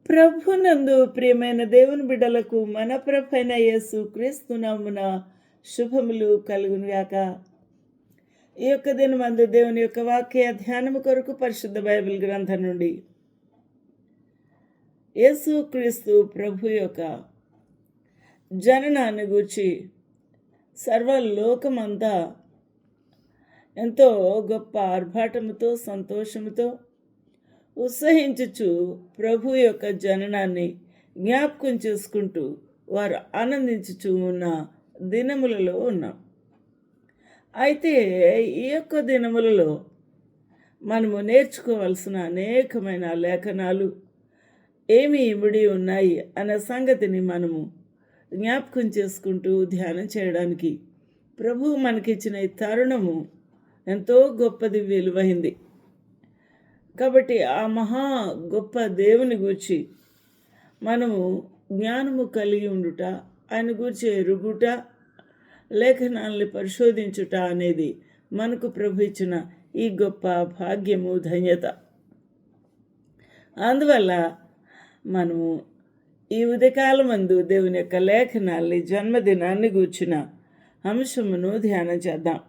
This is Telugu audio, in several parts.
ప్రభునందు ప్రియమైన దేవుని బిడ్డలకు మన ప్రభైన యేసు క్రీస్తు నామున శుభములు కలుగునుగాక. ఈ యొక్క దినమందు దేవుని యొక్క వాక్య ధ్యానము కొరకు పరిశుద్ధ బైబిల్ గ్రంథం నుండి యేసు క్రీస్తు ప్రభు యొక్క జననాన్ని గూర్చి సర్వలోకమంతా ఎంతో గొప్ప ఆర్భాటముతో సంతోషముతో ఉత్సహించుచు ప్రభు యొక్క జననాన్ని జ్ఞాపకం చేసుకుంటూ వారు ఆనందించుచూ ఉన్న దినములలో ఉన్నాం. అయితే ఈ యొక్క దినములలో మనము నేర్చుకోవాల్సిన అనేకమైన లేఖనాలు ఏమి ఇమిడి ఉన్నాయి అనే సంగతిని మనము జ్ఞాపకం చేసుకుంటూ ధ్యానం చేయడానికి ప్రభు మనకిచ్చిన ఈ తరుణము ఎంతో గొప్పది, విలువైంది. కాబట్టి ఆ మహా గొప్ప దేవుని గూర్చి మనము జ్ఞానము కలిగి ఉండుట, ఆయన గూర్చి ఎరుగుట, లేఖనాల్ని పరిశోధించుట అనేది మనకు ప్రభు ఇచ్చిన ఈ గొప్ప భాగ్యము, ధన్యత. అందువల్ల మనము ఈ ఉదయకాలమందు దేవుని యొక్క లేఖనాల్ని, జన్మదినాన్ని గూర్చిన అంశమును ధ్యానం చేద్దాం.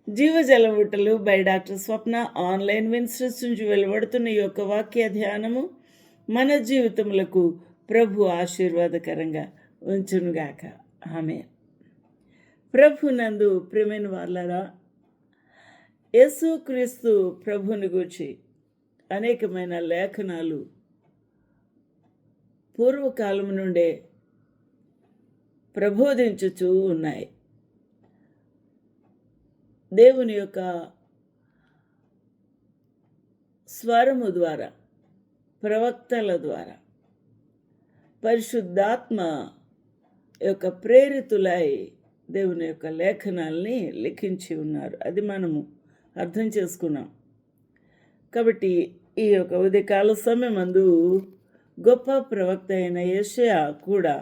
జీవజల ఊటలు by doctor Swapna online ministries నుంచి వెలువడుతున్న ఈ యొక్క వాక్య ధ్యానము మన జీవితములకు ప్రభు ఆశీర్వాదకరంగా ఉంచునుగాక. ఆమేన్. ప్రభు నందు ప్రియమైన వాళ్ళారా, యేసు క్రీస్తు ప్రభుని గూర్చి అనేకమైన లేఖనాలు పూర్వకాలం నుండే ప్రబోధించుచూ ఉన్నాయి. దేవుని యొక్క స్వరము ద్వారా, ప్రవక్తల ద్వారా, పరిశుద్ధాత్మ యొక్క ప్రేరితులై దేవుని యొక్క లేఖనాల్ని లిఖించి ఉన్నారు. అది మనము అర్థం చేసుకున్నాం. కాబట్టి ఈ యొక్క ఉదయకాల సమయమందు గొప్ప ప్రవక్త అయిన యెషయా కూడా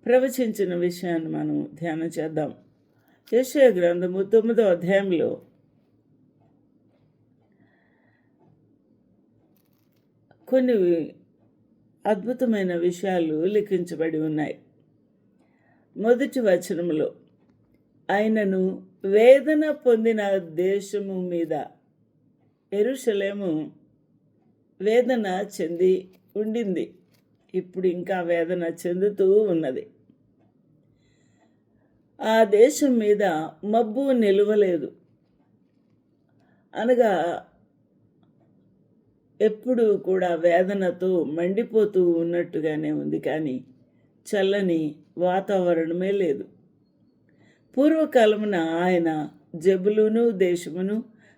ప్రవచించిన విషయాన్ని మనం ధ్యానం చేద్దాం. యెషయా గ్రంథము 9వ అధ్యాయంలో కొన్ని అద్భుతమైన విషయాలు లిఖించబడి ఉన్నాయి. మొదటి వచనములో, ఆయనను వేదన పొందిన దేశము మీద యెరూషలేము వేదన చెంది ఉండింది, ఇప్పుడు ఇంకా వేదన చెందుతూ ఉన్నది. ఆ దేశం మీద మబ్బు నిలవలేదు, అనగా ఎప్పుడూ కూడా వేదనతో మండిపోతూ ఉన్నట్టుగానే ఉంది, కానీ చల్లని వాతావరణమే లేదు. పూర్వకాలమున ఆయన జెబులూను దేశమును,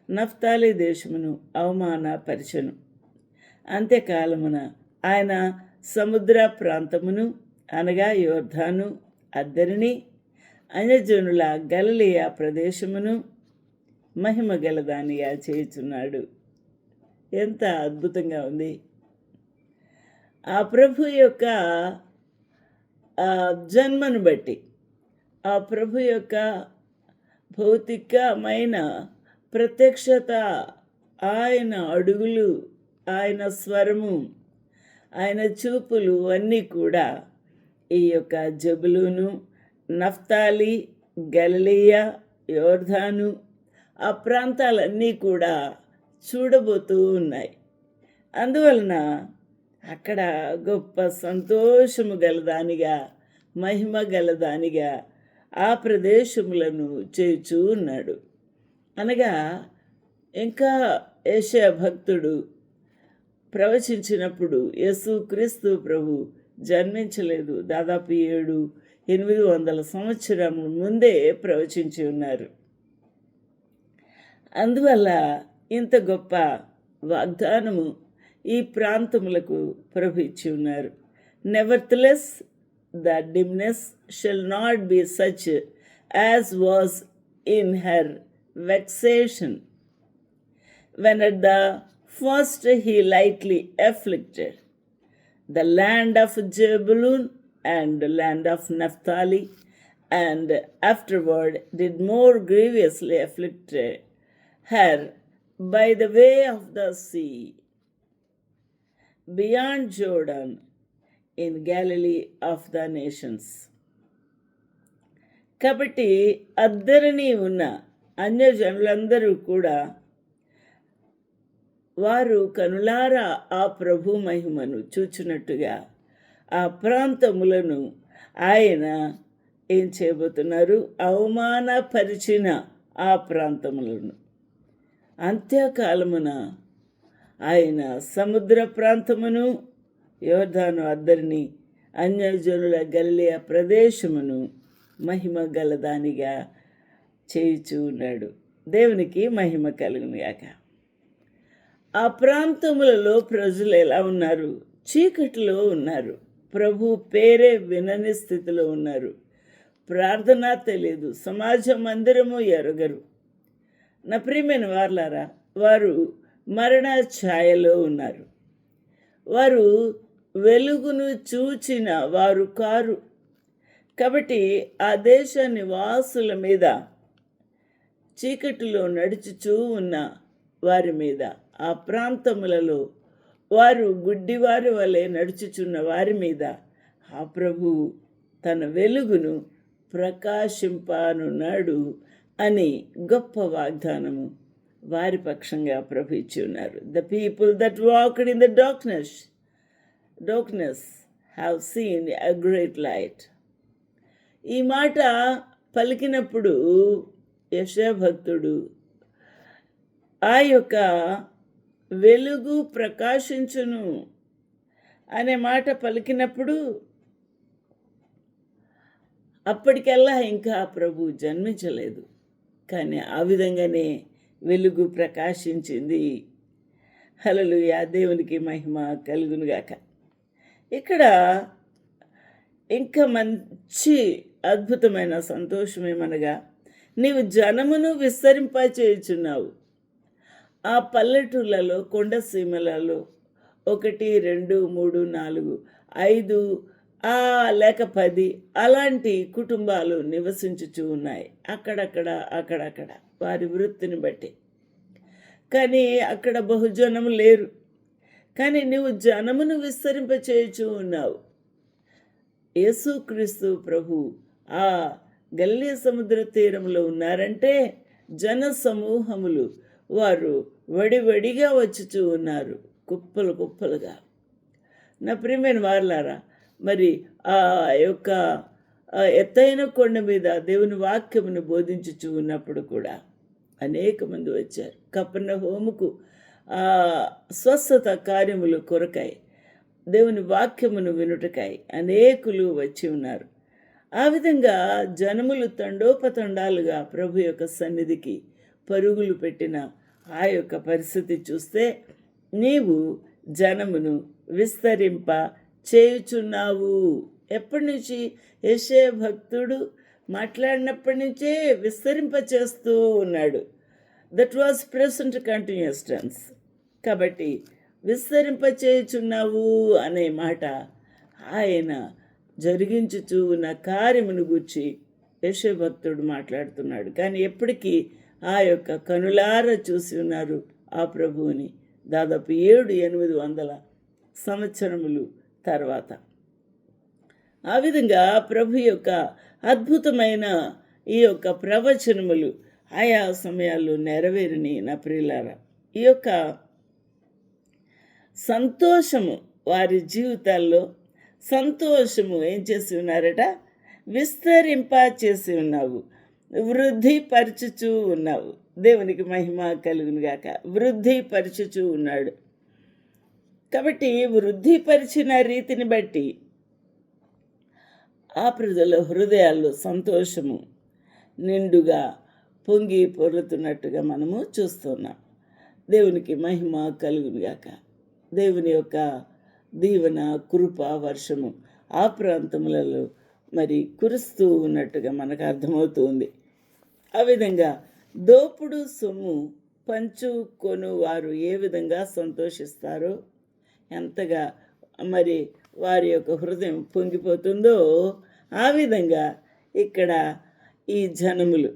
నఫ్తాలి దేశమును అవమానపరిచెను. అంత్యకాలమున ఆయన సముద్ర ప్రాంతమును, అనగా యోర్దాను అద్దరిని, అన్యజనుల గలిలయ ప్రదేశమును మహిమ గలదానిగా చేయుచున్నాడు. ఎంత అద్భుతంగా ఉంది! ఆ ప్రభు యొక్క జన్మను బట్టి, ఆ ప్రభు యొక్క భౌతికమైన ప్రత్యక్షత, ఆయన అడుగులు, ఆయన స్వరము, ఆయన చూపులు అన్నీ కూడా ఈ యొక్క జెబులూను, నఫ్తాలి, గలిలయ, యోర్దాను ఆ ప్రాంతాలన్నీ కూడా చూడబోతూ ఉన్నాయి. అందువలన అక్కడ గొప్ప సంతోషము గలదానిగా, మహిమ గలదానిగా ఆ ప్రదేశములను చేర్చూ ఉన్నాడు. అనగా ఇంకా యెషయా భక్తుడు ప్రవచించినప్పుడు యేసు క్రీస్తు ప్రభు జన్మించలేదు. దాదాపు 700-800 సంవత్సరముల ముందే ప్రవచించి ఉన్నారు. అందువల్ల ఇంత గొప్ప వాగ్దానము ఈ ప్రాంతములకు ప్రభు ఇచ్చి ఉన్నారు. Nevertheless the dimness shall not be such as was in her vexation when at the first he lightly afflicted the land of Jebulun and the land of Naphtali, and afterward did more grievously afflict her by the way of the sea. Beyond Jordan in Galilee of the nations. కాబట్టి అద్దరిని ఉన్న అన్యజనులందరూ కూడా వారు కనులారా ఆ ప్రభు మహిమను చూచినట్టుగా ఆ ప్రాంతములను ఆయన ఏం చేయబోతున్నారు? అవమానపరిచిన ఆ ప్రాంతములను అంత్యకాలమున ఆయన సముద్ర ప్రాంతమును, యోర్దాను అద్దరిని, అన్యజనుల గలిలయ ప్రదేశమును మహిమ గలదానిగా చేయుచూ ఉన్నాడు. దేవునికి మహిమ కలుగునుగాక. ఆ ప్రాంతములలో ప్రజలు ఎలా ఉన్నారు? చీకటిలో ఉన్నారు. ప్రభు పేరే వినని స్థితిలో ఉన్నారు. ప్రార్థన తెలియదు, సమాజ మందిరము ఎరగరు. నా ప్రియమైన వార్లారా, వారు మరణ ఛాయలో ఉన్నారు. వారు వెలుగును చూచిన వారు కారు. కాబట్టి ఆ దేశ నివాసుల మీద, చీకటిలో నడుచుచూ ఉన్న వారి మీద, ఆ ప్రాంతములలో వారు గుడ్డివారి వలె నడుచుచున్న వారి మీద ఆ ప్రభువు తన వెలుగును ప్రకాశింపనున్నాడు అని గొప్ప వాగ్దానము వారి పక్షంగా ప్రభు ఇచ్చి ఉన్నారు. The people that walked in the darkness have seen a great light. ఈ మాట పలికినప్పుడు యెషయా భక్తుడు ఆ యొక్క వెలుగు ప్రకాశించును అనే మాట పలికినప్పుడు అప్పటికెల్లా ఇంకా ప్రభు జన్మించలేదు. కానీ ఆ విధంగానే వెలుగు ప్రకాశించింది. హల్లెలూయా, దేవునికి మహిమ కలుగునుగాక. ఇక్కడ ఇంకా మంచి అద్భుతమైన సంతోషమేమనగా, నీవు జనమును విస్తరింపచేయుచున్నావు. ఆ పల్లెటూళ్ళలో, కొండ సీమలలో 1, 2, 3, 4, 5 లేక 10 అలాంటి కుటుంబాలు నివసించుచూ ఉన్నాయి. అక్కడక్కడ వారి వృత్తిని బట్టి. కానీ అక్కడ బహుజనము లేరు. కానీ నువ్వు జనమును విస్తరింపచేయుచూ ఉన్నావు. యేసుక్రీస్తు ప్రభు ఆ గలిలయ సముద్ర తీరంలో ఉన్నారంటే జన సమూహములు వారు వడివడిగా వచ్చుచూ ఉన్నారు, కుప్పలుగా. నా ప్రియమైన వారలారా, మరి ఆ యొక్క ఎత్తైన కొండ మీద దేవుని వాక్యమును బోధించుచూ ఉన్నప్పుడు కూడా అనేక మంది వచ్చారు. కపెర్నహూముకు స్వస్థత కార్యములు కొరకై, దేవుని వాక్యమును వినుటకై అనేకులు వచ్చి ఉన్నారు. ఆ విధంగా జనములు తండోపతండాలుగా ప్రభు యొక్క సన్నిధికి పరుగులు పెట్టిన ఆ యొక్క పరిస్థితి చూస్తే, నీవు జనమును విస్తరింప చేయుచున్నావు. ఎప్పటి నుంచి? యెషయా భక్తుడు మాట్లాడినప్పటి నుంచే విస్తరింప చేస్తూ ఉన్నాడు. That was present continuous tense. కాబట్టి విస్తరింప చేయుచున్నావు అనే మాట ఆయన జరిగించుచూ ఉన్న కార్యమును గూర్చి యెషయా భక్తుడు మాట్లాడుతున్నాడు. కానీ ఎప్పటికీ ఆ యొక్క కనులారా చూసి ఉన్నారు ఆ ప్రభువుని దాదాపు 700-800 సంవత్సరములు తర్వాత. ఆ విధంగా ప్రభు యొక్క అద్భుతమైన ఈ యొక్క ప్రవచనములు ఆయా సమయాల్లో నెరవేరిని. నా ప్రియులారా, ఈ యొక్క సంతోషము వారి జీవితాల్లో సంతోషము ఏం చేసి ఉన్నారట? విస్తరింప చేసి ఉన్నావు, వృద్ధిపరచుచూ ఉన్నావు. దేవునికి మహిమ కలుగునుగాక. వృద్ధిపరచుచూ ఉన్నాడు. కాబట్టి వృద్ధిపరిచిన రీతిని బట్టి ఆ ప్రజల హృదయాల్లో సంతోషము నిండుగా పొంగి పొర్లుతున్నట్టుగా మనము చూస్తున్నాం. దేవునికి మహిమ కలుగునుగాక. దేవుని యొక్క దీవెన, కృప, వర్షము ఆ ప్రాంతములలో మరి కురుస్తూ ఉన్నట్టుగా మనకు అర్థమవుతుంది. ఆ విధంగా దోపుడు సొమ్ము పంచుకొను వారు ఏ విధంగా సంతోషిస్తారో, ఎంతగా మరి వారి యొక్క హృదయం పొంగిపోతుందో, ఆ విధంగా ఇక్కడ ఈ జనములు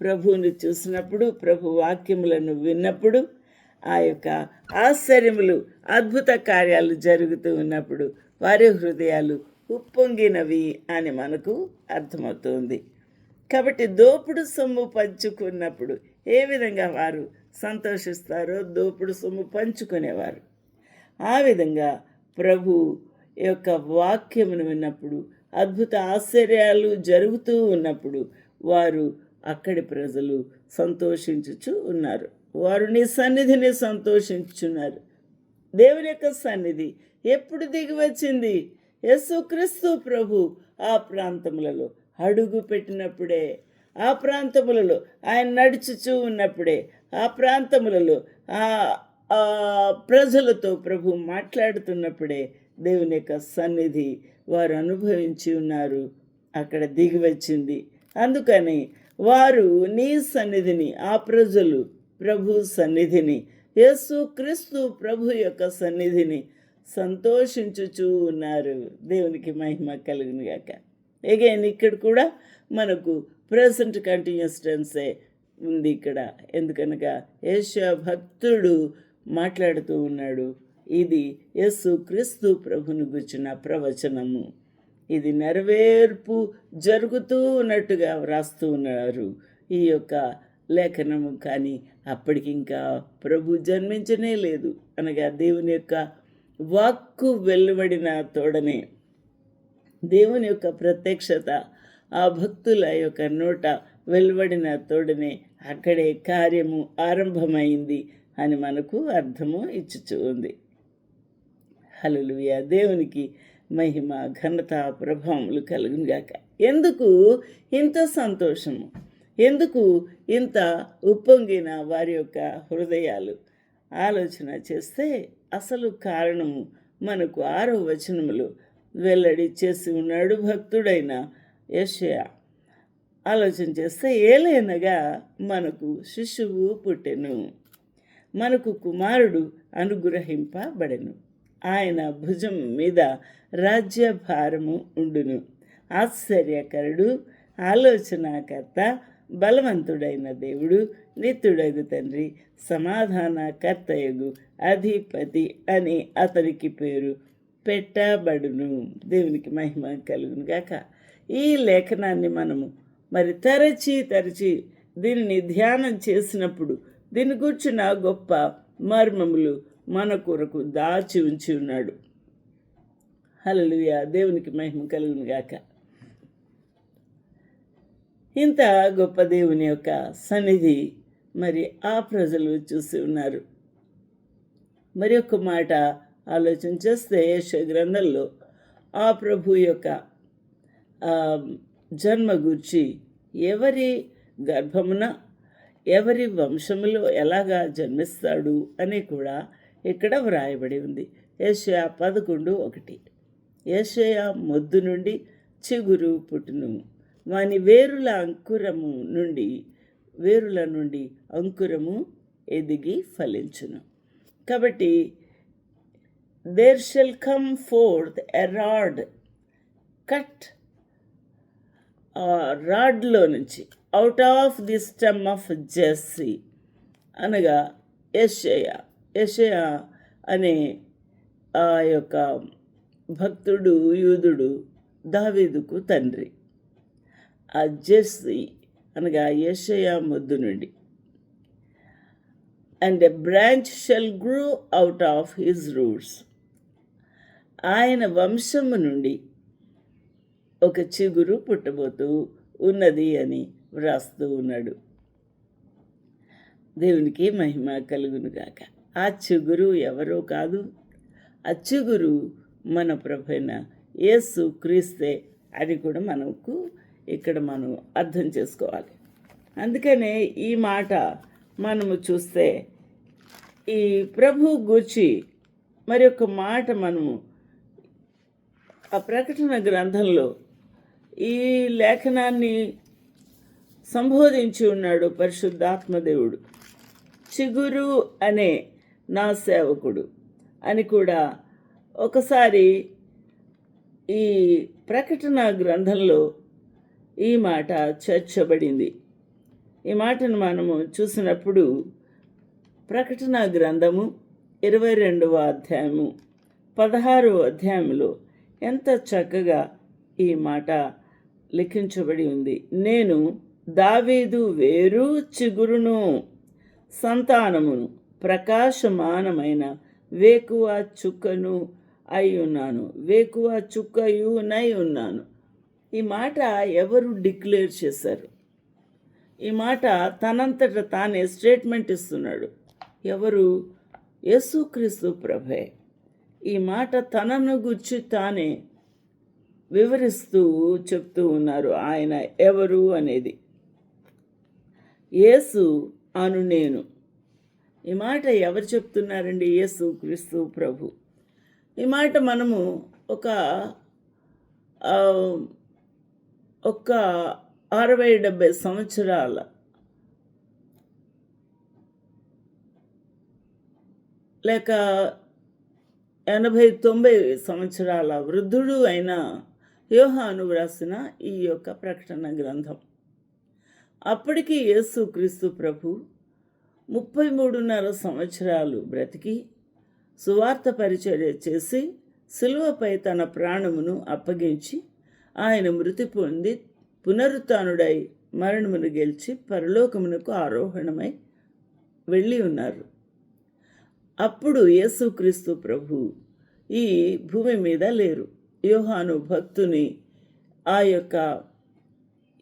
ప్రభువుని చూసినప్పుడు, ప్రభు వాక్యములను విన్నప్పుడు ఆ యొక్క ఆశ్చర్యములు అద్భుత కార్యాలు జరుగుతూ ఉన్నప్పుడు వారి హృదయాలు ఉప్పొంగినవి అని మనకు అర్థమవుతుంది. కాబట్టి దోపుడు సొమ్ము పంచుకున్నప్పుడు ఏ విధంగా వారు సంతోషిస్తారో దోపుడు సొమ్ము పంచుకునేవారు. ఆ విధంగా ప్రభు యొక్క వాక్యమును విన్నప్పుడు అద్భుత ఆశ్చర్యాలు జరుగుతూ ఉన్నప్పుడు వారు అక్కడి ప్రజలు సంతోషించుచు ఉన్నారు. వారు నీ సన్నిధిని సంతోషించున్నారు. దేవుని యొక్క సన్నిధి ఎప్పుడు దిగి వచ్చింది? యేసుక్రీస్తు ప్రభు ఆ ప్రాంతములలో అడుగు పెట్టినప్పుడే, ఆ ప్రాంతములలో ఆయన నడుచుచూ ఉన్నప్పుడే, ఆ ప్రాంతములలో ఆ ప్రజలతో ప్రభు మాట్లాడుతున్నప్పుడే దేవుని యొక్క సన్నిధి వారు అనుభవించి ఉన్నారు, అక్కడ దిగి వచ్చింది. అందుకని వారు నీ సన్నిధిని, ఆ ప్రజలు ప్రభు సన్నిధిని, యేసుక్రీస్తు ప్రభు యొక్క సన్నిధిని సంతోషించుచూ ఉన్నారు. దేవునికి మహిమ కలుగును గాక. అగైన్ ఇక్కడ కూడా మనకు ప్రెజెంట్ కంటిన్యూస్ టెన్సే ఉంది ఇక్కడ. ఎందుకనగా యేషయా భక్తుడు మాట్లాడుతూ ఉన్నాడు, ఇది యేసుక్రీస్తు ప్రభుని గుర్చిన ప్రవచనము, ఇది నెరవేర్పు జరుగుతూ ఉన్నట్టుగా వ్రాస్తూ ఉన్నారు ఈ యొక్క లేఖనము. కానీ అప్పటికి ఇంకా ప్రభు జన్మించనే లేదు. అనగా దేవుని యొక్క వాక్కు వెలువడిన తోడనే, దేవుని యొక్క ప్రత్యక్షత ఆ భక్తుల యొక్క నోట వెలువడిన తోడనే అక్కడే కార్యము ఆరంభమైంది అని మనకు అర్థము ఇచ్చుచూ ఉంది. హల్లెలూయా. దేవునికి మహిమ ఘనత ప్రభావములు కలుగునుగాక. ఎందుకు ఇంత సంతోషము? ఎందుకు ఇంత ఉప్పొంగిన వారి యొక్క హృదయాలు? ఆలోచన చేస్తే అసలు కారణము మనకు 6వ వచనములో వెల్లడి చేసి ఉన్నాడు భక్తుడైన యెషయా. ఆలోచన చేస్తే, ఏలైనగా మనకు శిశువు పుట్టెను, మనకు కుమారుడు అనుగ్రహింపబడెను, ఆయన భుజం మీద రాజ్యభారము ఉండును, ఆశ్చర్యకరుడు, ఆలోచనాకర్త, బలవంతుడైన దేవుడు, నిత్యుడగు తండ్రి, సమాధానకర్తయగు అధిపతి అని అతనికి పేరు పెట్టబడును. దేవునికి మహిమ కలుగును గాక. ఈ లేఖనాన్ని మనము మరి తరచి దీనిని ధ్యానం చేసినప్పుడు దీని కూర్చున్న గొప్ప మర్మములు మన కొరకు దాచి ఉంచి ఉన్నాడు. హల్లెలూయా. దేవునికి మహిమ కలుగును గాక. ఇంత గొప్ప దేవుని యొక్క సన్నిధి మరి ఆ ప్రజలు చూసి ఉన్నారు. మరి ఒక మాట ఆలోచన చేస్తే యెషయా గ్రంథంలో ఆ ప్రభు యొక్క జన్మ గూర్చి, ఎవరి గర్భమున ఎవరి వంశములో ఎలాగా జన్మిస్తాడు అని కూడా ఇక్కడ వ్రాయబడి ఉంది. యెషయా 11:1, యెషయా మొద్దు నుండి చిగురు పుట్టును, వాని వేరుల నుండి అంకురము ఎదిగి ఫలించును. కాబట్టి there shall come forth a rod, కట్ రాడ్లో నుంచి, out of the stem of Jesse, అనగా యెషయా అనే ఆ యొక్క భక్తుడు, యూదుడు, దావీదుకు తండ్రి. ఆ జెస్సీ అనగా యెషయా మొద్దు నుండి, and a branch shall grow out of his roots, ఆయన వంశము నుండి ఒక చిగురు పుట్టబోతూ ఉన్నది అని వ్రాస్తూ ఉన్నాడు. దేవునికి మహిమ కలుగునుగాక. ఆ చిగురు ఎవరో కాదు, ఆ చిగురు మన ప్రభువైన యేసు క్రీస్తే అని కూడా మనకు ఇక్కడ మనం అర్థం చేసుకోవాలి. అందుకనే ఈ మాట మనము చూస్తే ఈ ప్రభు గూర్చి మరి ఒక మాట మనము ఆ ప్రకటన గ్రంథంలో ఈ లేఖనాన్ని సంబోధించి ఉన్నాడు పరిశుద్ధాత్మదేవుడు. చిగురు అనే నా సేవకుడు అని కూడా ఒకసారి ఈ ప్రకటన గ్రంథంలో ఈ మాట చేర్చబడింది. ఈ మాటను మనము చూసినప్పుడు ప్రకటన గ్రంథము 22వ అధ్యాయము 16వ అధ్యాయంలో ఎంత చక్కగా ఈ మాట లిఖించబడి ఉంది. నేను దావీదు వేరు చిగురును, సంతానమును, ప్రకాశమానమైన వేకువ చుక్కను అయి ఉన్నాను, వేకువ చుక్కయునై ఉన్నాను. ఈ మాట ఎవరు డిక్లేర్ చేశారు? ఈ మాట తనంతట తానే స్టేట్మెంట్ ఇస్తున్నాడు. ఎవరు? యేసుక్రీస్తు ప్రభే ఈ మాట తనను గుర్చి తానే వివరిస్తూ చెప్తూ ఉన్నారు. ఆయన ఎవరు అనేది. యేసు అను నేను. ఈ మాట ఎవరు చెప్తున్నారండి? యేసుక్రీస్తు ప్రభు. ఈ మాట మనము ఒక 60-70 సంవత్సరాల లేక 80-90 సంవత్సరాల వృద్ధుడు అయిన యోహాను వ్రాసిన ఈ యొక్క ప్రకటన గ్రంథం. అప్పటికి యేసుక్రీస్తు ప్రభు 33.5 సంవత్సరాలు బ్రతికి సువార్త పరిచర్య చేసి సిలువపై తన ప్రాణమును అప్పగించి ఆయన మృతి పొంది పునరుత్థానుడై మరణమును గెలిచి పరలోకమునకు ఆరోహణమై వెళ్ళి ఉన్నారు. అప్పుడు యేసుక్రీస్తు ప్రభు ఈ భూమి మీద లేరు. యోహాను భక్తుని ఆ యొక్క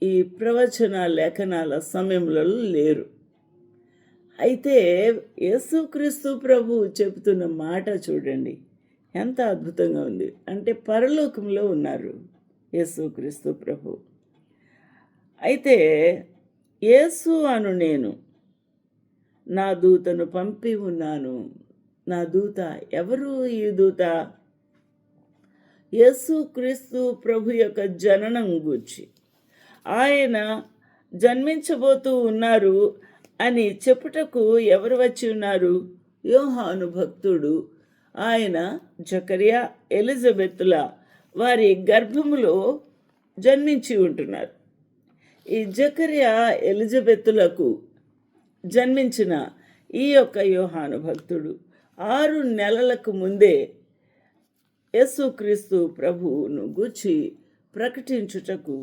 ఈ ప్రవచన లేఖనాల సమయంలో లేరు. అయితే యేసుక్రీస్తు ప్రభు చెబుతున్న మాట చూడండి, ఎంత అద్భుతంగా ఉంది. అంటే పరలోకంలో ఉన్నారు యేసుక్రీస్తు ప్రభు. అయితే యేసు అను నేను నా దూతను పంపి ఉన్నాను. నా దూత ఎవరు? ఈ దూత యేసుక్రీస్తు ప్రభు యొక్క జననం గూర్చి, ఆయన జన్మించబోతూ ఉన్నారు అని చెప్పుటకు ఎవరు వచ్చి ఉన్నారు? యోహాను భక్తుడు. ఆయన జకర్యా, ఎలిజబెతుల వారి గర్భములో జన్మించి ఉంటున్నారు. ఈ జకర్యా, ఎలిజబెతులకు జన్మించిన ఈ యొక్క యోహాను భక్తుడు 6 నెలలకు ముందే యేసుక్రీస్తు ప్రభువును గూర్చి ప్రకటించుటకు,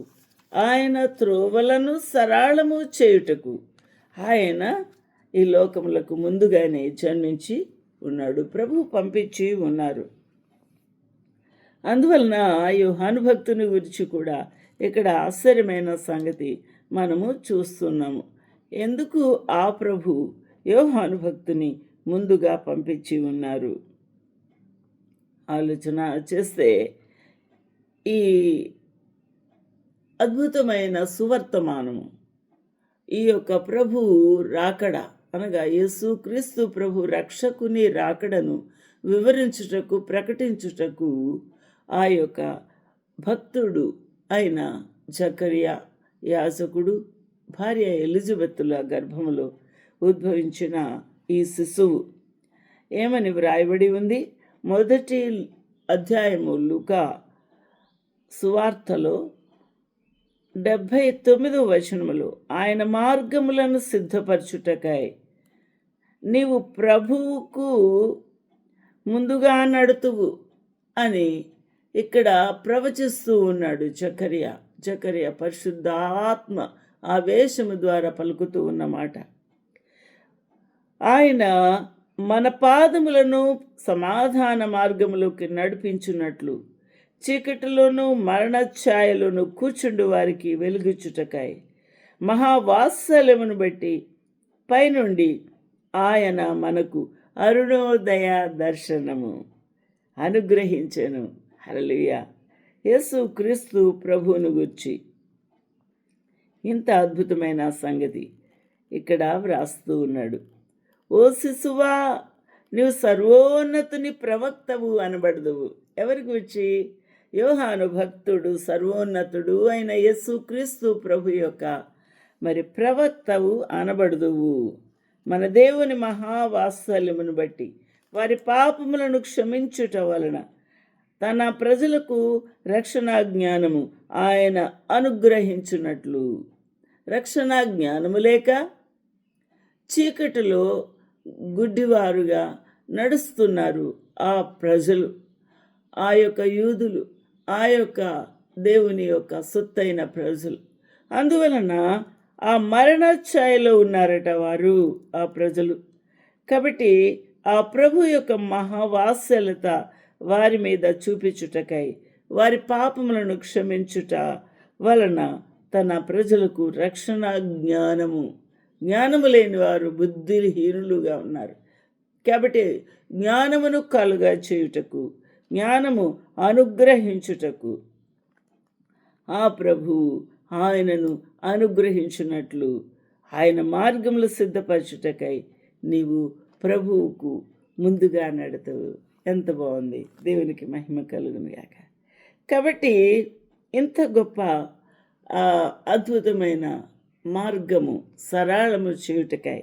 ఆయన త్రోవలను సరళము చేయుటకు ఆయన ఈ లోకములకు ముందుగానే జన్మించి ఉన్నాడు. ప్రభు పంపించి ఉన్నారు. అందువలన యోహాను భక్తుని గురించి కూడా ఇక్కడ ఆశ్చర్యమైన సంగతి మనము చూస్తున్నాము. ఎందుకు ఆ ప్రభు యోహాను భక్తుని ముందుగా పంపించి ఉన్నారు? ఆలోచన చేస్తే ఈ అద్భుతమైన సువర్తమానము, ఈ యొక్క ప్రభు రాకడ అనగా యేసుక్రీస్తు ప్రభు రక్షకుని రాకడను వివరించుటకు, ప్రకటించుటకు ఆ యొక్క భక్తుడు అయిన జకర్యా యాజకుడు భార్య ఎలిజబెతుల గర్భములో ఉద్భవించిన ఈ శిశువు ఏమని వ్రాయబడి ఉంది? 1వ అధ్యాయము లూకా సువార్తలో 79వ వచనములో, ఆయన మార్గములను సిద్ధపరచుటకై నీవు ప్రభువుకు ముందుగా నడుతువు అని ఇక్కడ ప్రవచిస్తూ ఉన్నాడు జకర్యా. జకర్యా పరిశుద్ధాత్మ ఆవేశము ద్వారా పలుకుతూ ఉన్నమాట. ఆయన మన పాదములను సమాధాన మార్గములోకి నడిపించున్నట్లు చీకటిలోను మరణఛాయలోను కూర్చుండు వారికి వెలుగుచుటకై మహావాత్సల్యమును బట్టి పైనుండి ఆయన మనకు అరుణోదయ దర్శనము అనుగ్రహించెను. హల్లెలూయా. యేసుక్రీస్తు ప్రభువును గుర్చి ఇంత అద్భుతమైన సంగతి ఇక్కడ వ్రాస్తూ ఉన్నాడు. ఓ శిశువా, నీవు సర్వోన్నతుని ప్రవక్తవు అనబడదువు. ఎవరి గురించి? యోహాను భక్తుడు, సర్వోన్నతుడు అయిన యేసుక్రీస్తు ప్రభు యొక్క మరి ప్రవక్తవు అనబడదువు. మన దేవుని మహావాత్సల్యమును బట్టి వారి పాపములను క్షమించుట వలన తన ప్రజలకు రక్షణ జ్ఞానము ఆయన అనుగ్రహించున్నట్లు. రక్షణ జ్ఞానము లేక చీకటిలో గుడ్డివారుగా నడుస్తున్నారు ఆ ప్రజలు, ఆ యొక్క యూదులు, ఆ యొక్క దేవుని యొక్క సొత్తైన ప్రజలు. అందువలన ఆ మరణ ఛాయలో ఉన్నారట వారు, ఆ ప్రజలు. కాబట్టి ఆ ప్రభు యొక్క మహావాత్సల్యత వారి మీద చూపించుటకై, వారి పాపములను క్షమించుట వలన తన ప్రజలకు రక్షణ జ్ఞానము లేని వారు బుద్ధిహీనులుగా ఉన్నారు. కాబట్టి జ్ఞానమును కలుగా చేయుటకు, జ్ఞానము అనుగ్రహించుటకు ఆ ప్రభు ఆయనను అనుగ్రహించినట్లు ఆయన మార్గములు సిద్ధపరచుటకై నీవు ప్రభువుకు ముందుగా నడతవు. ఎంత బాగుంది! దేవునికి మహిమ కలుగును గాక. కాబట్టి ఇంత గొప్ప అద్భుతమైన మార్గము సరళము చేయుటకై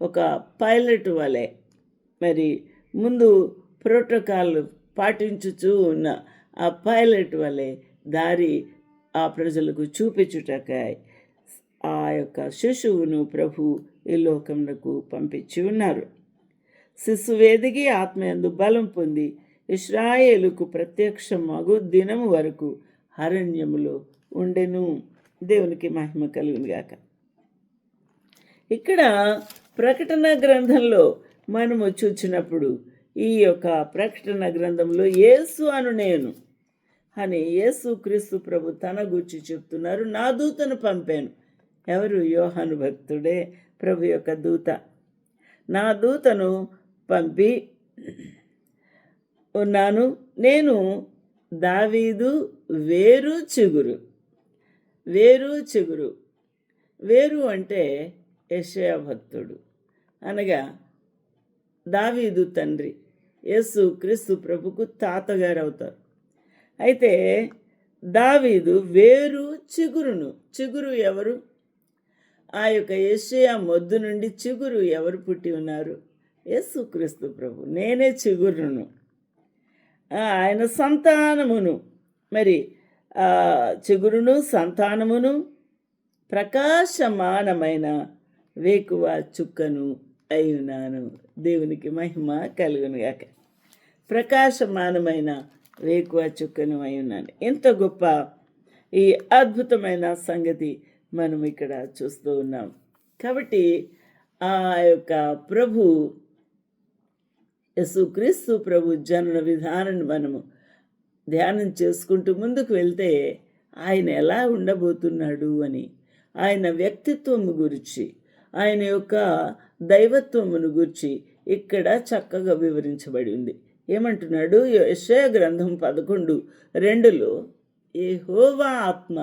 ఒక పైలట్ వలె మరి ముందు ప్రోటోకాల్ పాటించుచూ ఉన్న ఆ పైలట్ వలె దారి ఆ ప్రజలకు చూపించుటకై ఆ యొక్క శిశువును ప్రభు ఈ లోకమునకు పంపించి ఉన్నారు. శిశువు ఎదిగి ఆత్మయందు బలం పొంది ఇశ్రాయేలుకు ప్రత్యక్షమగు దినము వరకు అరణ్యములో ఉండెను. దేవునికి మహిమ కలుగును గాక. ఇక్కడ ప్రకటన గ్రంథంలో మనము చూచినప్పుడు ఈ యొక్క ప్రకటన గ్రంథంలో యేసు అను నేను అని యేసు క్రీస్తు ప్రభు తన గురించి చెప్తున్నారు. నా దూతను పంపాను. ఎవరు? యోహాను భక్తుడే ప్రభు యొక్క దూత. నా దూతను పంపి ఉన్నాను. నేను దావీదు వేరు చిగురు. వేరు అంటే యెషయా భక్తుడు, అనగా దావీదు తండ్రి. యేసు క్రీస్తు ప్రభుకు తాతగారు అవుతారు. అయితే దావీదు వేరు చిగురును. చిగురు ఎవరు? ఆ యొక్క యెషయా మొద్దు నుండి చిగురు ఎవరు పుట్టి ఉన్నారు? యేసు క్రీస్తు ప్రభు. నేనే చిగురును, ఆయన సంతానమును. మరి చిగురును సంతానమును ప్రకాశమానమైన వేకువ చుక్కను అయ్యున్నాను. దేవునికి మహిమ కలుగును గాక. ప్రకాశమానమైన వేకువ చుక్కను అయ్యున్నాను. ఎంత గొప్ప ఈ అద్భుతమైన సంగతి మనం ఇక్కడ చూస్తూ ఉన్నాం. కాబట్టి ఆ యొక్క ప్రభు యేసుక్రీస్తు ప్రభు జనన విధానాన్ని మనము ధ్యానం చేసుకుంటూ ముందుకు వెళ్తే ఆయన ఎలా ఉండబోతున్నాడు అని, ఆయన వ్యక్తిత్వము గురించి, ఆయన యొక్క దైవత్వమును గురించి ఇక్కడ చక్కగా వివరించబడి ఉంది. ఏమంటున్నాడు? యెషయా గ్రంథం 11:2లో యెహోవా ఆత్మ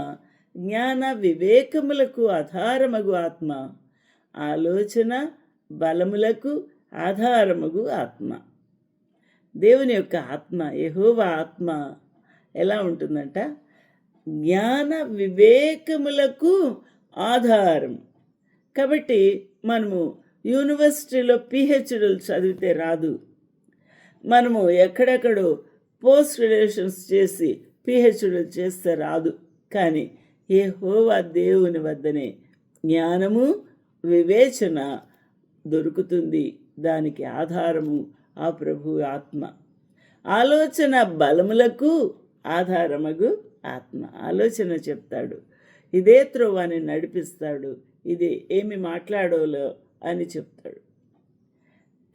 జ్ఞాన వివేకములకు ఆధారమగు ఆత్మ, ఆలోచన బలములకు ఆధారమగు ఆత్మ. దేవుని యొక్క ఆత్మ, యెహోవా ఆత్మ ఎలా ఉంటుందంట? జ్ఞాన వివేకములకు ఆధారం. కాబట్టి మనము యూనివర్సిటీలో పిహెచ్డీలు చదివితే రాదు. మనము ఎక్కడెక్కడో పోస్ట్ గ్రాడ్యుయేషన్స్ చేసి పిహెచ్డీలు చేస్తే రాదు. కానీ యెహోవా దేవుని వద్దనే జ్ఞానము వివేచన దొరుకుతుంది. దానికి ఆధారము ఆ ప్రభు ఆత్మ. ఆలోచన బలములకు ఆధారమగు ఆత్మ. ఆలోచన చెప్తాడు, ఇదే త్రోవాన్ని నడిపిస్తాడు, ఇది ఏమి మాట్లాడోలో అని చెప్తాడు.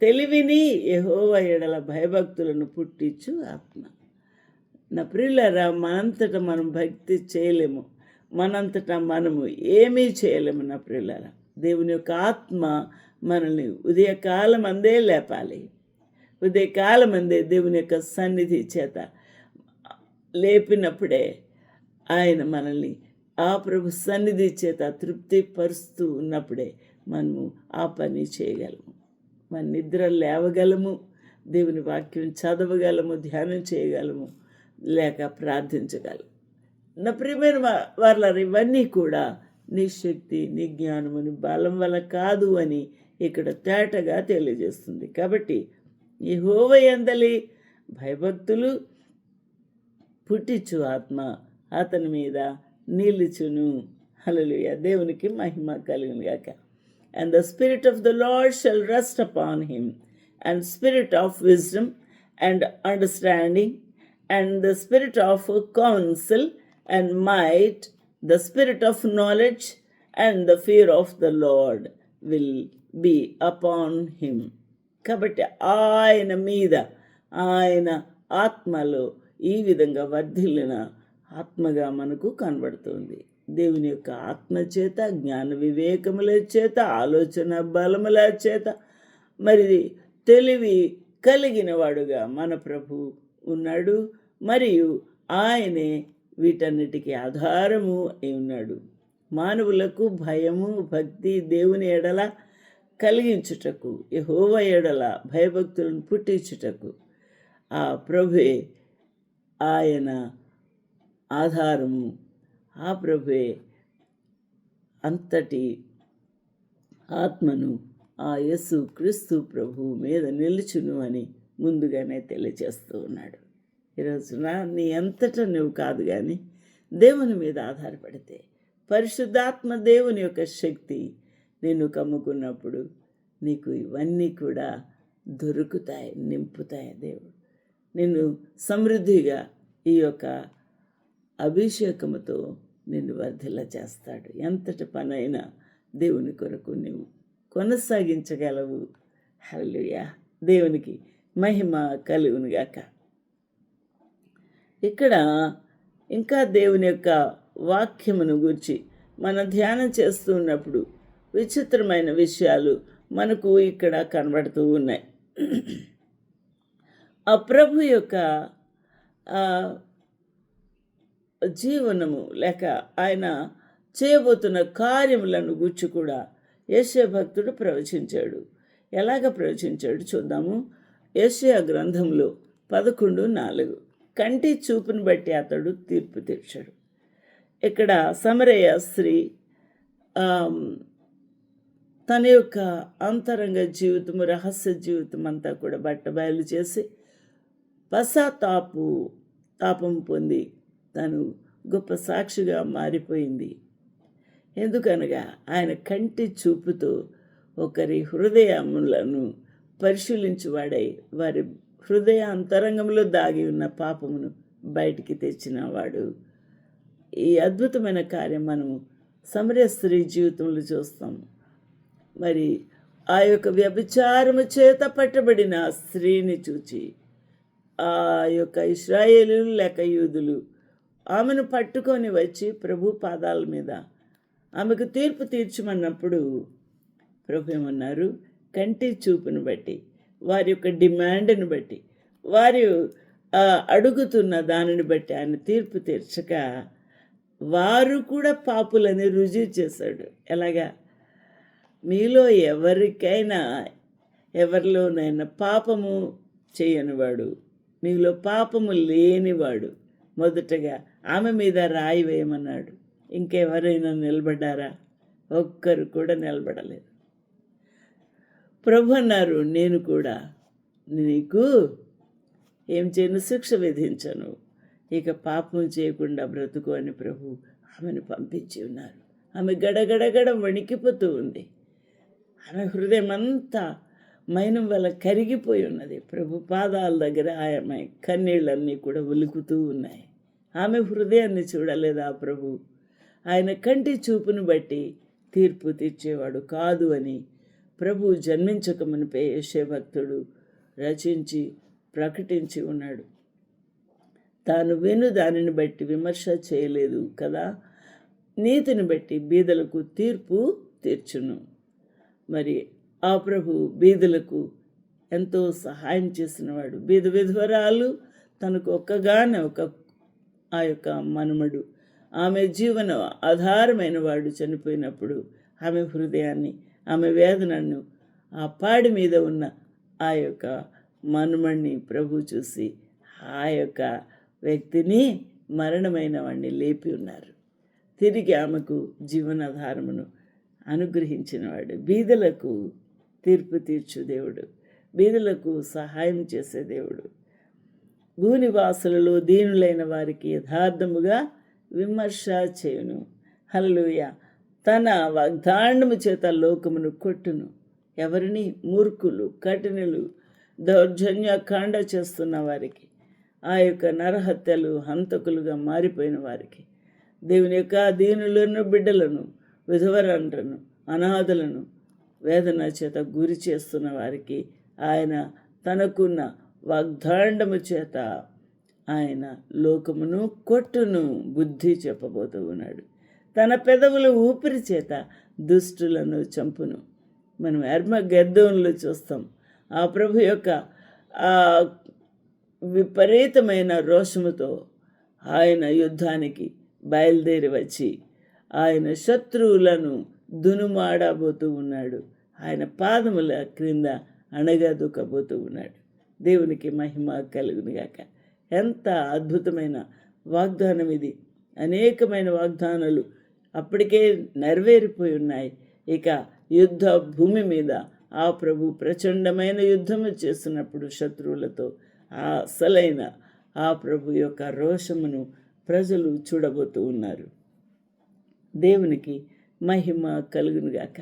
తెలివిని యెహోవా ఎడల భయభక్తులను పుట్టించు ఆత్మ. నా ప్రియులారా, మనంతటా మనం భక్తి చేయలేము, మనంతటా మనము ఏమీ చేయలేము. నా ప్రియులారా, దేవుని యొక్క ఆత్మ మనల్ని ఉదయకాలం అందే లేపాలి. ఉదయకాలం అందే దేవుని యొక్క సన్నిధి చేత లేపినప్పుడే ఆయన మనల్ని ఆ ప్రభు సన్నిధి చేత తృప్తిపరుస్తూ ఉన్నప్పుడే మనము ఆ పని చేయగలము. మన నిద్ర లేవగలము, దేవుని వాక్యం చదవగలము, ధ్యానం చేయగలము, లేక ప్రార్థించగలము. నా ప్రియమైన వారలారా, ఇవన్నీ కూడా నీ శక్తి, నీ జ్ఞానము, నీ బలం వల్ల కాదు అని ఇక్కడ తేటగా తెలియజేస్తుంది. కాబట్టి యెహోవా యందలి భయభక్తులు పుట్టించు ఆత్మ అతని మీద నిలుచును. హల్లెలూయా. దేవునికి మహిమ కలుగును గాక. And the Spirit of the Lord shall rest upon him, and spirit of wisdom and understanding, and the spirit of counsel and might, the spirit of knowledge and the fear of the Lord will be upon him. కాబట్టి ఆయన మీద, ఆయన ఆత్మలో ఈ విధంగా వర్ధిల్లిన ఆత్మగా మనకు కనబడుతుంది. దేవుని యొక్క ఆత్మ చేత, జ్ఞాన వివేకముల చేత, ఆలోచన బలముల చేత, మరి తెలివి కలిగిన వాడుగా మన ప్రభు ఉన్నాడు. మరియు ఆయనే వీటన్నిటికీ ఆధారము అయి ఉన్నాడు. మానవులకు భయము, భక్తి దేవుని ఎడల కలిగించుటకు, యెహోవా ఎడల భయభక్తులను పుట్టించుటకు ఆ ప్రభువే ఆయన ఆధారము. ఆ ప్రభువే అంతటి ఆత్మను ఆ యేసు క్రీస్తు ప్రభు మీద నిలుచును అని ముందుగానే తెలియజేస్తూ ఉన్నాడు. ఈరోజున నీ అంతటా నువ్వు కాదు, కానీ దేవుని మీద ఆధారపడితే, పరిశుద్ధాత్మ దేవుని యొక్క శక్తి నిన్ను కమ్ముకున్నప్పుడు నీకు ఇవన్నీ కూడా దొరుకుతాయి, నింపుతాయి. దేవుడు నిన్ను సమృద్ధిగా ఈ యొక్క అభిషేకముతో నిన్ను వర్ధిల్ల చేస్తాడు. ఎంతటి పనైనా దేవుని కొరకు నువ్వు కొనసాగించగలవు. హల్లెలూయా, దేవునికి మహిమ కలుగునుగాక. ఇక్కడ ఇంకా దేవుని యొక్క వాక్యమును గురించి మనం ధ్యానం చేస్తూ ఉన్నప్పుడు విచిత్రమైన విషయాలు మనకు ఇక్కడ కనబడుతూ ఉన్నాయి. ఆ ప్రభు యొక్క జీవనము లేక ఆయన చేయబోతున్న కార్యములను గురించి కూడా యెషయా భక్తుడు ప్రవచించాడు. ఎలాగ ప్రవచించాడు చూద్దాము. యెషయా గ్రంథంలో 11:4, కంటి చూపును బట్టి అతడు తీర్పు తీర్చాడు. ఇక్కడ సమరయ స్త్రీ తన యొక్క అంతరంగ జీవితము, రహస్య జీవితం అంతా కూడా బట్టబయలు చేసి తాపం పొంది తను గొప్ప సాక్షిగా మారిపోయింది. ఎందుకనగా ఆయన కంటి చూపుతో ఒకరి హృదయములను పరిశీలించువాడై వారి హృదయ అంతరంగంలో దాగి ఉన్న పాపమును బయటికి తెచ్చినవాడు. ఈ అద్భుతమైన కార్యం మనము సమరయ స్త్రీ జీవితంలో చూస్తాము. మరి ఆ యొక్క వ్యభిచారము చేత పట్టబడిన స్త్రీని చూచి ఆ యొక్క ఇశ్రాయేలీయులు లేక యూదులు ఆమెను పట్టుకొని వచ్చి ప్రభు పాదాల మీద ఆమెకు తీర్పు తీర్చమన్నప్పుడు ప్రభు ఏమన్నారు, కంటి చూపును బట్టి, వారి యొక్క డిమాండ్ని బట్టి, వారి అడుగుతున్న దానిని బట్టి ఆయన తీర్పు తీర్చక వారు కూడా పాపులని రుజువు చేశాడు. ఎలాగా? మీలో ఎవరిలోనైనా పాపము చేయనివాడు, మీలో పాపము లేనివాడు మొదటగా ఆమె మీద రాయి వేయమన్నాడు. ఇంకెవరైనా నిలబడ్డారా? ఒక్కరు కూడా నిలబడలేదు. ప్రభు అన్నారు, నేను కూడా నీకు ఏం చేయను, శిక్ష విధించను, ఇక పాపం చేయకుండా బ్రతుకు అని ప్రభు ఆమెను పంపించి ఉన్నారు. ఆమె గడగడగడ వణికిపోతూ ఉంది. ఆమె హృదయం అంతా మైనం వల్ల కరిగిపోయి ఉన్నది. ప్రభు పాదాల దగ్గర ఆమె కన్నీళ్ళన్నీ కూడా ఒలుకుతూ ఉన్నాయి. ఆమె హృదయాన్ని చూడలేదా ప్రభు? ఆయన కంటి చూపును బట్టి తీర్పు తీర్చేవాడు కాదు అని ప్రభు జన్మించకమునిపై యెషయా భక్తుడు రచించి ప్రకటించి ఉన్నాడు. తాను విను దానిని బట్టి విమర్శ చేయలేదు కదా, నీతిని బట్టి బీదలకు తీర్పు తీర్చును. మరి ఆ ప్రభు బీదలకు ఎంతో సహాయం చేసినవాడు. బీద విధవరాలు తనకు ఒక్కగానే ఆ యొక్క మనుమడు, ఆమె జీవన ఆధారమైన వాడు చనిపోయినప్పుడు ఆమె హృదయాన్ని, ఆమె వేదనను ఆ పాడి మీద ఉన్న ఆ యొక్క మనుమడిని ప్రభు చూసి ఆ యొక్క వ్యక్తిని మరణమైన వాడిని లేపి ఉన్నారు. తిరిగి ఆమెకు జీవనాధారమును అనుగ్రహించినవాడు. బీదలకు తీర్పు తీర్చు దేవుడు, బీదలకు సహాయం చేసే దేవుడు. భూనివాసులలో దీనులైన వారికి యథార్థముగా విమర్శ చేయును. హల్లెలూయా. తన వాగ్దానము చేత లోకమును కొట్టును. ఎవరిని? మూర్ఖులు, కఠినులు, దౌర్జన్యకాండ చేస్తున్న వారికి, ఆ యొక్క నరహత్యలు హంతకులుగా మారిపోయిన వారికి, దేవుని యొక్క దీనులను, బిడ్డలను, విధవరండ్రను, అనాథలను వేదన చేత గురి చేస్తున్న వారికి ఆయన తనకున్న వాగ్దాండము చేత ఆయన లోకమును కొట్టును బుద్ధి చెప్పబోతూ ఉన్నాడు. తన పెదవుల ఊపిరి చేత దుష్టులను చంపును. మనం అర్మగెద్దోన్లో చూస్తాం. ఆ ప్రభు యొక్క ఆ విపరీతమైన రోషముతో ఆయన యుద్ధానికి బయలుదేరి వచ్చి ఆయన శత్రువులను దునుమాడబోతూ ఉన్నాడు. ఆయన పాదముల క్రింద అణగదొక్కబోతూ ఉన్నాడు. దేవునికి మహిమ కలుగునుగాక. ఎంత అద్భుతమైన వాగ్దానం ఇది! అనేకమైన వాగ్దానాలు అప్పటికే నెరవేరిపోయి ఉన్నాయి. ఇక యుద్ధ భూమి మీద ఆ ప్రభు ప్రచండమైన యుద్ధము చేస్తున్నప్పుడు శత్రువులతో అసలైన ఆ ప్రభు యొక్క రోషమును ప్రజలు చూడబోతూ ఉన్నారు. దేవునికి మహిమ కలుగునుగాక.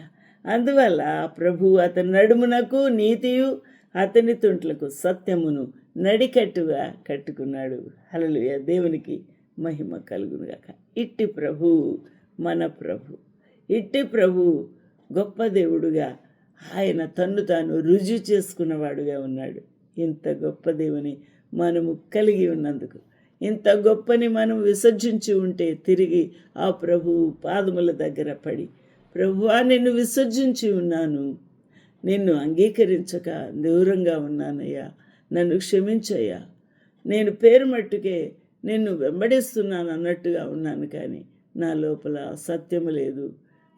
అందువల్ల ప్రభు అతని నడుమునకు నీతియు, అతని తుంట్లకు సత్యమును నడికట్టుగా కట్టుకున్నాడు. హల్లెలూయా. దేవునికి మహిమ కలుగునుగాక. ఇట్టి ప్రభు మన ప్రభు, ఇట్టి ప్రభు గొప్ప దేవుడుగా ఆయన తన్ను తాను రుజువు చేసుకున్నవాడుగా ఉన్నాడు. ఇంత గొప్ప దేవుని మనము కలిగి ఉన్నందుకు, ఇంత గొప్పని మనం విసర్జించి ఉంటే తిరిగి ఆ ప్రభువు పాదముల దగ్గర పడి, ప్రభువా నిన్ను విసర్జించి ఉన్నాను, నిన్ను అంగీకరించక దూరంగా ఉన్నానయ్యా, నన్ను క్షమించయ్యా, నేను పేరు మట్టుకే నిన్ను వెంబడిస్తున్నాను అన్నట్టుగా ఉన్నాను, కానీ నా లోపల సత్యము లేదు,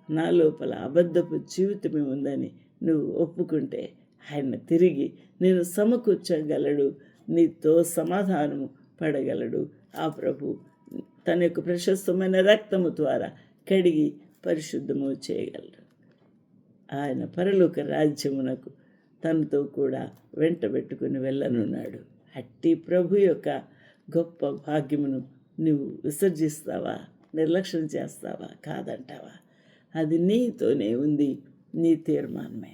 నా లోపల అబద్ధపు జీవితమే ఉందని నువ్వు ఒప్పుకుంటే ఆయన తిరిగి నేను సమకూర్చగలడు, నీతో సమాధానము పడగలడు. ఆ ప్రభు తన యొక్క ప్రశస్తమైన రక్తము ద్వారా కడిగి పరిశుద్ధము చేయగలడు. ఆయన పరలోక రాజ్యమునకు తనతో కూడా వెంటబెట్టుకుని వెళ్ళనున్నాడు. అట్టి ప్రభు యొక్క గొప్ప భాగ్యమును నువ్వు విసర్జిస్తావా, నిర్లక్ష్యం చేస్తావా, కాదంటావా? అది నీతోనే ఉంది, నీ తీర్మానమే.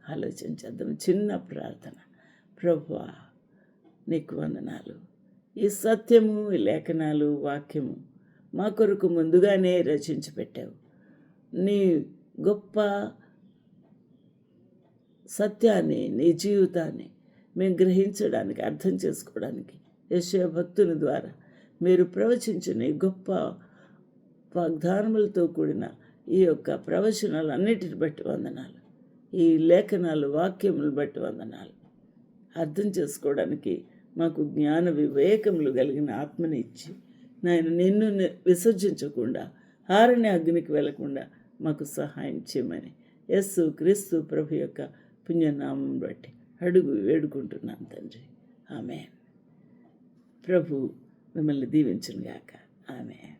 ఆలోచించేద్దాం. చిన్న ప్రార్థన. ప్రభువా నీకు వందనాలు. ఈ సత్యము, ఈ లేఖనాలు, వాక్యము మా కొరకు ముందుగానే రచించి పెట్టావు. నీ గొప్ప సత్యాన్ని, నీ జీవితాన్ని మేము గ్రహించడానికి, అర్థం చేసుకోవడానికి యెషయా భక్తుని ద్వారా మీరు ప్రవచించిన ఈ గొప్ప వాగ్దానములతో కూడిన ఈ యొక్క ప్రవచనాలన్నిటిని బట్టి వందనాలు. ఈ లేఖనాలు, వాక్యములు బట్టి వందనాలు. అర్థం చేసుకోవడానికి మాకు జ్ఞాన వివేకములు కలిగిన ఆత్మని ఇచ్చి నాయన నిన్ను విసర్జించకుండా, ఆరని అగ్నికి వెళ్లకుండా మాకు సహాయం చేయమని యేసు క్రీస్తు ప్రభు యొక్క పుణ్యనామం బట్టి అడుగు వేడుకుంటున్నాను తండ్రి. ఆమేన్. ప్రభు మిమ్మల్ని దీవించును గాక. ఆమేన్.